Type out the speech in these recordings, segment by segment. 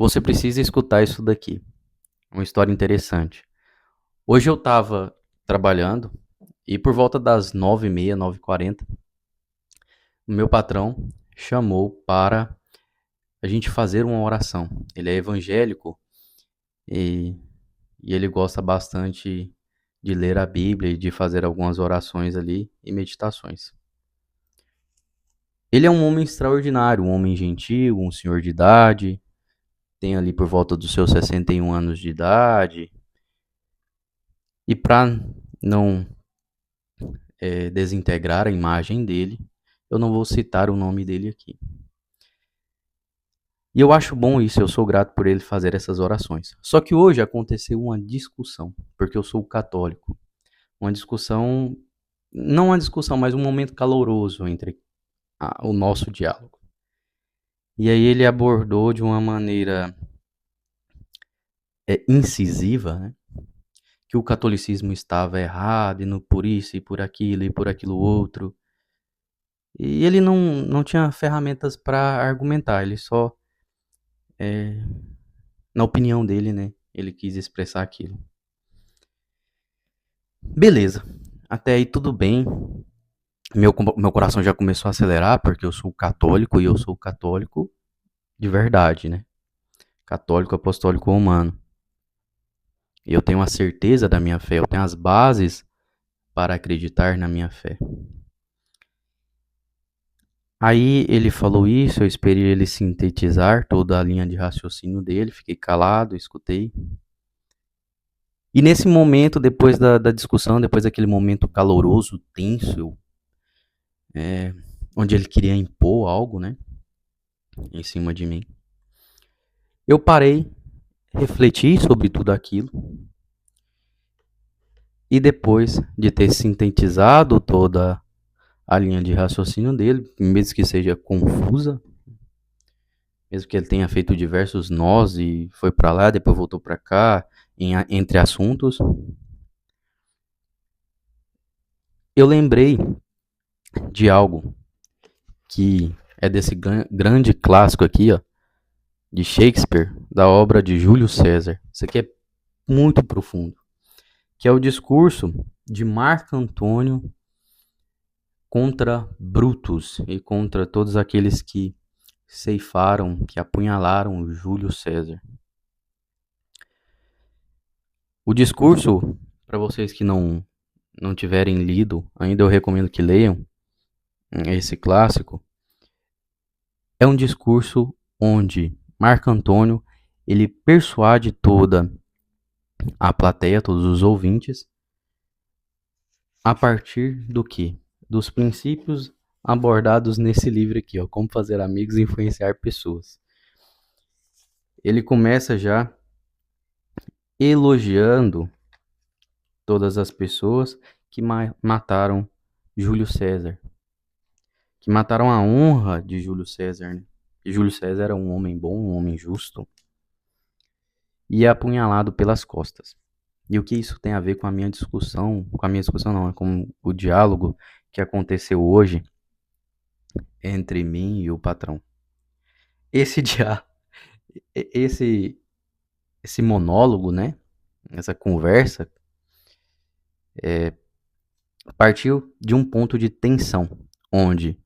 Você precisa escutar isso daqui. Uma história interessante. Hoje eu estava trabalhando e por volta das 9h30, 9h40, o meu patrão chamou para a gente fazer uma oração. Ele é evangélico e, e ele gosta bastante de ler a Bíblia e de fazer algumas orações ali e meditações. Ele é um homem extraordinário, um homem gentil, um senhor de idade, tem ali por volta dos seus 61 anos de idade. E para não desintegrar a imagem dele, eu não vou citar o nome dele aqui. E eu acho bom isso, eu sou grato por ele fazer essas orações. Só que hoje aconteceu uma discussão, porque eu sou católico. Uma discussão, não uma discussão, mas um momento caloroso entre o nosso diálogo. E aí ele abordou de uma maneira incisiva, né, que o catolicismo estava errado, e por isso, e por aquilo outro. E ele não tinha ferramentas para argumentar, ele só, na opinião dele, né, ele quis expressar aquilo. Beleza, até aí tudo bem. Meu coração já começou a acelerar, porque eu sou católico e eu sou católico de verdade, né? Católico apostólico romano. E eu tenho a certeza da minha fé, eu tenho as bases para acreditar na minha fé. Aí ele falou isso, eu esperei ele sintetizar toda a linha de raciocínio dele, fiquei calado, escutei. E nesse momento, depois da discussão, depois daquele momento caloroso, tenso, onde ele queria impor algo, né, em cima de mim, eu parei, refleti sobre tudo aquilo, e depois de ter sintetizado toda a linha de raciocínio dele, mesmo que seja confusa, mesmo que ele tenha feito diversos nós e foi para lá, depois voltou para cá, entre assuntos, eu lembrei de algo que é desse grande clássico aqui, ó, de Shakespeare, da obra de Júlio César. Isso aqui é muito profundo, que é o discurso de Marco Antônio contra Brutus e contra todos aqueles que ceifaram, que apunhalaram Júlio César. O discurso, para vocês que não tiverem lido, ainda eu recomendo que leiam esse clássico, é um discurso onde Marco Antônio ele persuade toda a plateia, todos os ouvintes, a partir do que? Dos princípios abordados nesse livro aqui, ó, Como Fazer Amigos e Influenciar Pessoas. Ele começa já elogiando todas as pessoas que mataram Júlio César, que mataram a honra de Júlio César, né? E Júlio César era um homem bom, um homem justo, e é apunhalado pelas costas. E o que isso tem a ver com a minha discussão, não, é com o diálogo que aconteceu hoje entre mim e o patrão. Esse dia, esse esse monólogo, né? Essa conversa partiu de um ponto de tensão, onde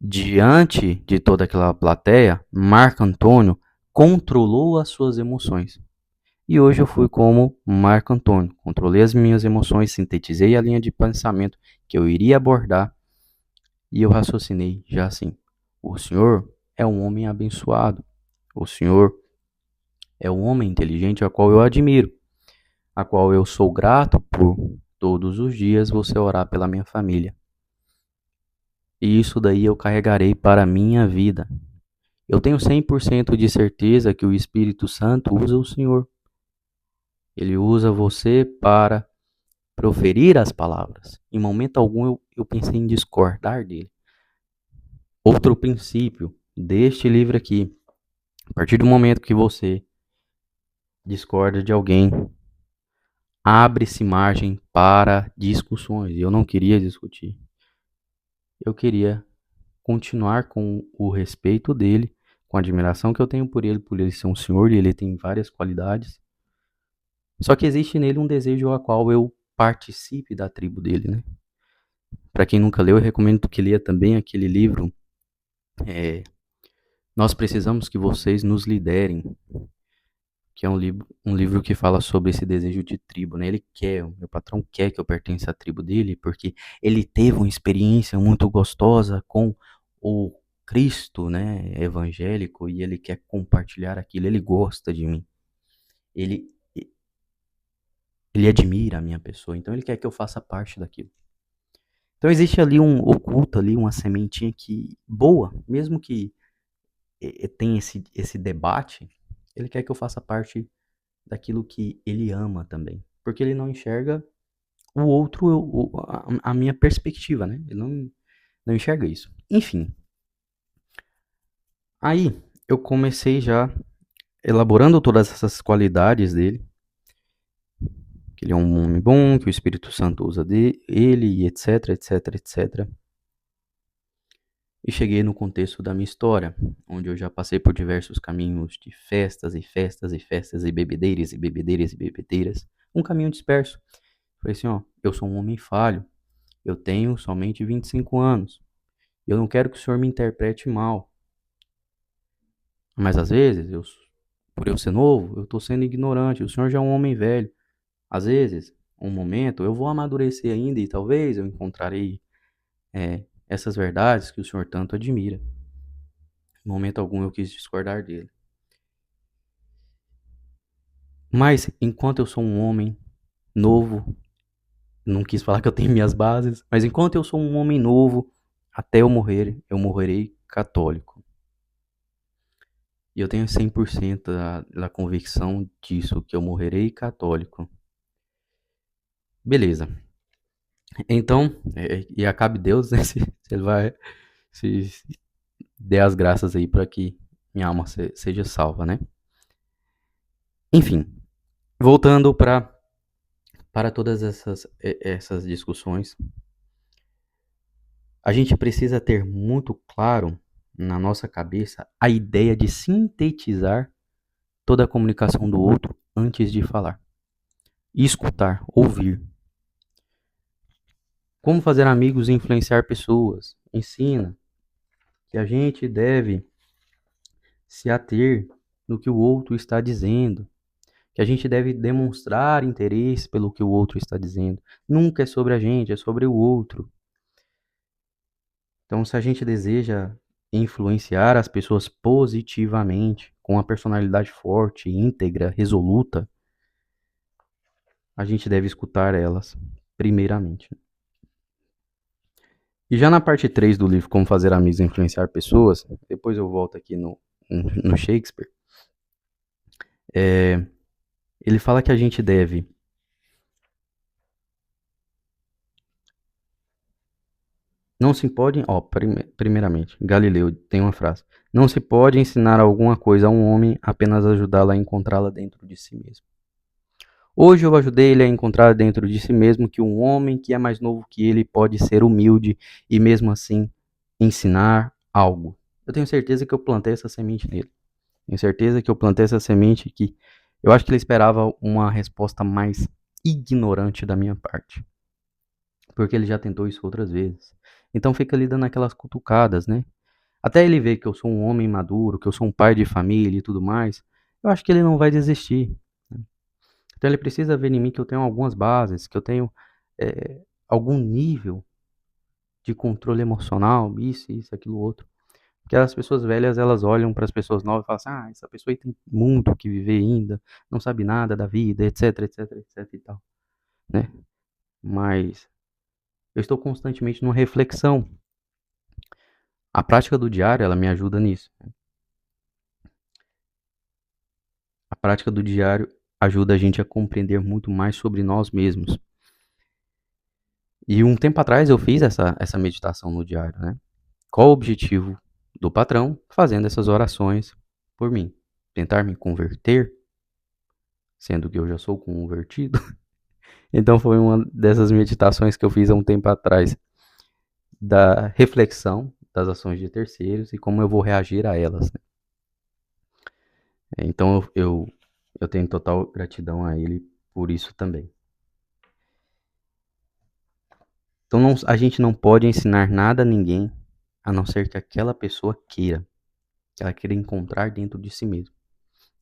diante de toda aquela plateia, Marco Antônio controlou as suas emoções. E hoje eu fui como Marco Antônio, controlei as minhas emoções, sintetizei a linha de pensamento que eu iria abordar e eu raciocinei já assim: o senhor é um homem abençoado, o senhor é um homem inteligente a qual eu admiro, a qual eu sou grato por todos os dias você orar pela minha família. E isso daí eu carregarei para a minha vida. Eu tenho 100% de certeza que o Espírito Santo usa o Senhor. Ele usa você para proferir as palavras. Em momento algum eu pensei em discordar dele. Outro princípio deste livro aqui: a partir do momento que você discorda de alguém, abre-se margem para discussões. Eu não queria discutir. Eu queria continuar com o respeito dele, com a admiração que eu tenho por ele ser um senhor e ele tem várias qualidades. Só que existe nele um desejo a qual eu participe da tribo dele, né? Para quem nunca leu, eu recomendo que leia também aquele livro, Nós Precisamos que Vocês Nos Liderem, que é um livro que fala sobre esse desejo de tribo, né? O meu patrão quer que eu pertença à tribo dele, porque ele teve uma experiência muito gostosa com o Cristo, né, evangélico, e ele quer compartilhar aquilo, ele gosta de mim. Ele ele admira a minha pessoa, então ele quer que eu faça parte daquilo. Então existe ali oculto ali uma sementinha que boa, mesmo que tenha esse debate, ele quer que eu faça parte daquilo que ele ama também, porque ele não enxerga o outro, a minha perspectiva, né? Ele não enxerga isso. Enfim, aí eu comecei já elaborando todas essas qualidades dele, que ele é um homem bom, que o Espírito Santo usa ele, etc, etc, etc. E cheguei no contexto da minha história, onde eu já passei por diversos caminhos de festas e festas e festas e bebedeiras e bebedeiras e bebedeiras. Um caminho disperso. Falei assim, ó, eu sou um homem falho. Eu tenho somente 25 anos. Eu não quero que o senhor me interprete mal. Mas às vezes, por eu ser novo, eu estou sendo ignorante. O senhor já é um homem velho. Às vezes, um momento, eu vou amadurecer ainda e talvez eu encontrarei essas verdades que o senhor tanto admira. Em momento algum eu quis discordar dele. Mas enquanto eu sou um homem novo, não quis falar que eu tenho minhas bases, mas enquanto eu sou um homem novo, até eu morrerei católico. E eu tenho 100% da convicção disso, que eu morrerei católico. Beleza. Então, e acabe Deus, né, se ele vai se der as graças aí para que minha alma seja salva, né? Enfim, voltando para todas essas discussões, a gente precisa ter muito claro na nossa cabeça a ideia de sintetizar toda a comunicação do outro antes de falar. Escutar, ouvir. Como fazer amigos e influenciar pessoas. Ensina que a gente deve se ater no que o outro está dizendo, que a gente deve demonstrar interesse pelo que o outro está dizendo. Nunca é sobre a gente, é sobre o outro. Então, se a gente deseja influenciar as pessoas positivamente, com uma personalidade forte, íntegra, resoluta, a gente deve escutar elas, primeiramente. E já na parte 3 do livro Como Fazer Amigos e Influenciar Pessoas, depois eu volto aqui no Shakespeare, ele fala que a gente deve não se pode, primeiramente, Galileu tem uma frase, não se pode ensinar alguma coisa a um homem apenas ajudá-lo a encontrá-la dentro de si mesmo. Hoje eu ajudei ele a encontrar dentro de si mesmo que um homem que é mais novo que ele pode ser humilde e mesmo assim ensinar algo. Eu tenho certeza que eu plantei essa semente nele. Tenho certeza que eu plantei essa semente que eu acho que ele esperava uma resposta mais ignorante da minha parte. Porque ele já tentou isso outras vezes. Então fica ali dando aquelas cutucadas, né? Até ele ver que eu sou um homem maduro, que eu sou um pai de família e tudo mais, eu acho que ele não vai desistir. Então ele precisa ver em mim que eu tenho algumas bases, que eu tenho algum nível de controle emocional, isso, aquilo, outro. Porque as pessoas velhas, elas olham para as pessoas novas e falam assim, essa pessoa aí tem muito que viver ainda, não sabe nada da vida, etc, etc, etc e tal, né? Mas eu estou constantemente numa reflexão. A prática do diário, ela me ajuda nisso. A prática do diário ajuda a gente a compreender muito mais sobre nós mesmos. E um tempo atrás eu fiz essa meditação no diário, né? Qual o objetivo do patrão fazendo essas orações por mim? Tentar me converter, sendo que eu já sou convertido. Então foi uma dessas meditações que eu fiz há um tempo atrás, da reflexão das ações de terceiros e como eu vou reagir a elas, né? Então eu tenho total gratidão a ele por isso também. Então a gente não pode ensinar nada a ninguém a não ser que aquela pessoa queira, que ela queira encontrar dentro de si mesma.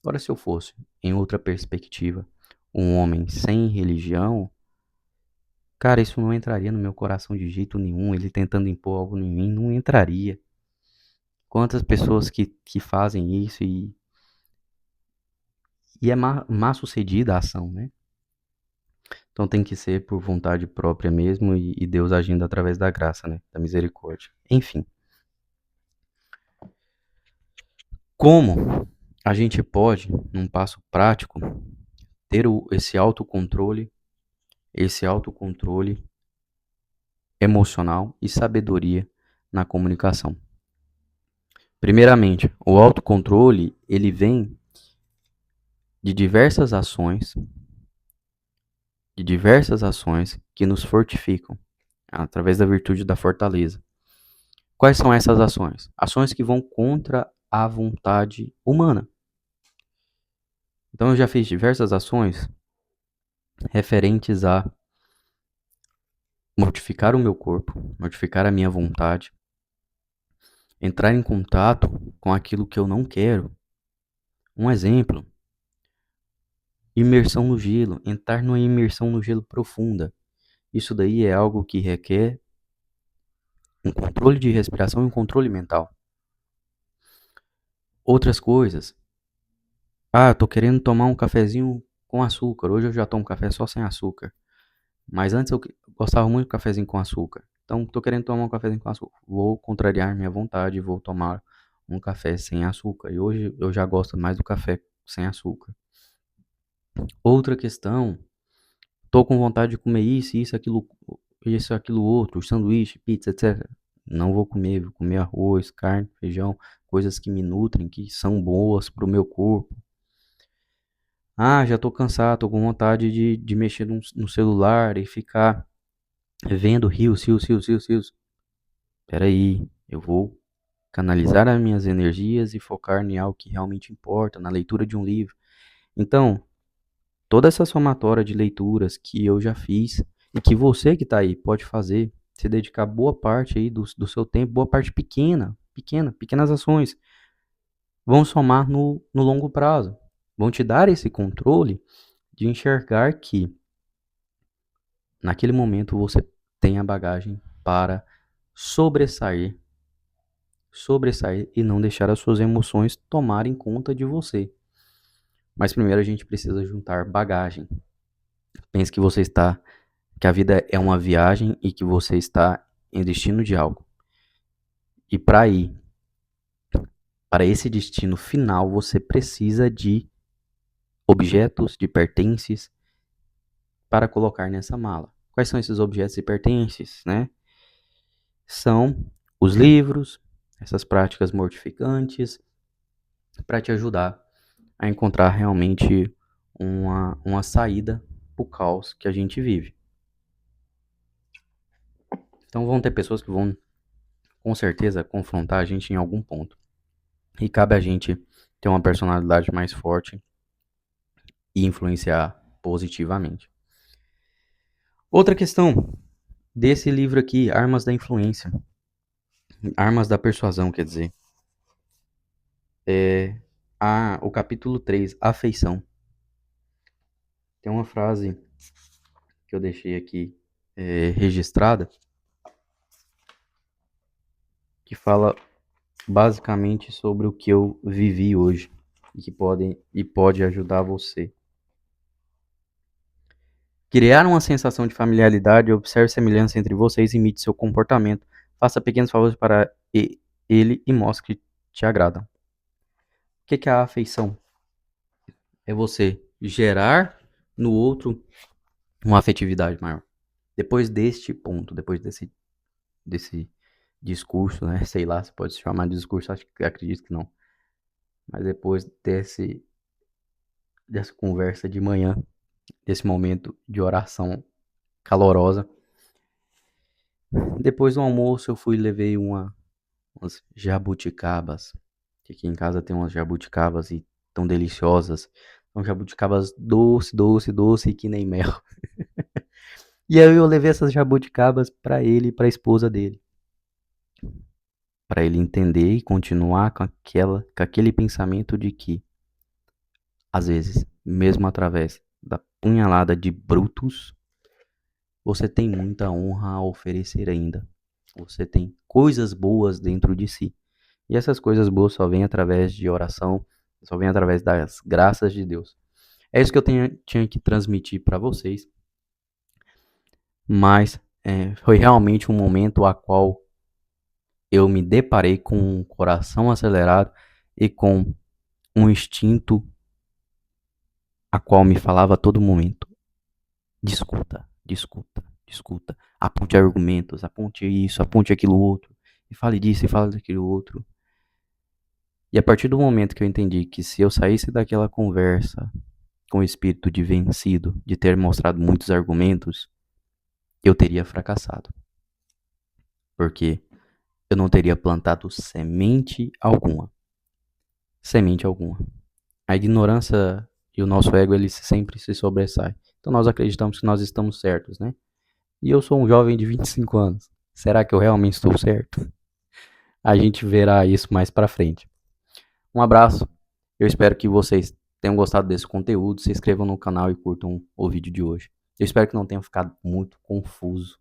Agora, se eu fosse, em outra perspectiva, um homem sem religião, cara, isso não entraria no meu coração de jeito nenhum. Ele tentando impor algo em mim, não entraria. Quantas pessoas que fazem isso e é má sucedida a ação, né? Então tem que ser por vontade própria mesmo e Deus agindo através da graça, né? Da misericórdia. Enfim, como a gente pode, num passo prático, ter esse autocontrole emocional e sabedoria na comunicação? Primeiramente, o autocontrole, ele vem de diversas ações que nos fortificam através da virtude da fortaleza. Quais são essas ações? Ações que vão contra a vontade humana. Então eu já fiz diversas ações referentes a mortificar o meu corpo, mortificar a minha vontade, entrar em contato com aquilo que eu não quero. Um exemplo, imersão no gelo, entrar numa imersão no gelo profunda. Isso daí é algo que requer um controle de respiração e um controle mental. Outras coisas. Eu tô querendo tomar um cafezinho com açúcar. Hoje eu já tomo café só sem açúcar. Mas antes eu gostava muito de cafezinho com açúcar. Então, tô querendo tomar um cafezinho com açúcar. Vou contrariar minha vontade e vou tomar um café sem açúcar. E hoje eu já gosto mais do café sem açúcar. Outra questão, tô com vontade de comer isso, aquilo outro, sanduíche, pizza, etc. Não vou comer, vou comer arroz, carne, feijão, coisas que me nutrem, que são boas para o meu corpo. Já tô cansado, tô com vontade de mexer no celular e ficar vendo rios, rios, rios, rios, rios. Peraí, eu vou canalizar as minhas energias e focar em algo que realmente importa, na leitura de um livro. Então, toda essa somatória de leituras que eu já fiz e que você que está aí pode fazer, se dedicar boa parte aí do seu tempo, boa parte pequenas ações, vão somar no longo prazo. Vão te dar esse controle de enxergar que naquele momento você tem a bagagem para sobressair, sobressair e não deixar as suas emoções tomarem conta de você. Mas primeiro a gente precisa juntar bagagem. Pense que a vida é uma viagem e que você está em destino de algo. E para esse destino final, você precisa de objetos, de pertences para colocar nessa mala. Quais são esses objetos e pertences, né? São os livros, essas práticas mortificantes, para te ajudar a encontrar realmente uma saída para o caos que a gente vive. Então vão ter pessoas que vão, com certeza, confrontar a gente em algum ponto. E cabe a gente ter uma personalidade mais forte e influenciar positivamente. Outra questão desse livro aqui, Armas da Influência, Armas da Persuasão, quer dizer, o capítulo 3, Afeição. Tem uma frase que eu deixei aqui registrada que fala basicamente sobre o que eu vivi hoje e pode ajudar você. Criar uma sensação de familiaridade, observe semelhança entre vocês e imite seu comportamento. Faça pequenos favores para ele e mostre que te agrada. O que é a afeição? É você gerar no outro uma afetividade maior. Depois deste ponto, depois desse discurso, né? Sei lá se pode se chamar de discurso, acredito que não. Mas depois dessa conversa de manhã, desse momento de oração calorosa, depois do almoço eu fui e levei umas jabuticabas. Que aqui em casa tem umas jabuticabas e tão deliciosas. São jabuticabas doce, doce, doce que nem mel. E aí eu levei essas jabuticabas para ele e para a esposa dele, para ele entender e continuar com aquele pensamento de que, às vezes, mesmo através da punhalada de brutos, você tem muita honra a oferecer ainda. Você tem coisas boas dentro de si. E essas coisas boas só vêm através de oração, só vêm através das graças de Deus. É isso que eu tinha que transmitir para vocês. Mas foi realmente um momento a qual eu me deparei com um coração acelerado e com um instinto a qual me falava a todo momento: discuta, discuta, discuta, aponte argumentos, aponte isso, aponte aquilo outro, e fale disso e fale daquilo outro. E a partir do momento que eu entendi que se eu saísse daquela conversa com o espírito de vencido, de ter mostrado muitos argumentos, eu teria fracassado. Porque eu não teria plantado semente alguma. Semente alguma. A ignorância e o nosso ego, ele sempre se sobressai. Então nós acreditamos que nós estamos certos, né? E eu sou um jovem de 25 anos. Será que eu realmente estou certo? A gente verá isso mais pra frente. Um abraço. Eu espero que vocês tenham gostado desse conteúdo. Se inscrevam no canal e curtam o vídeo de hoje. Eu espero que não tenha ficado muito confuso.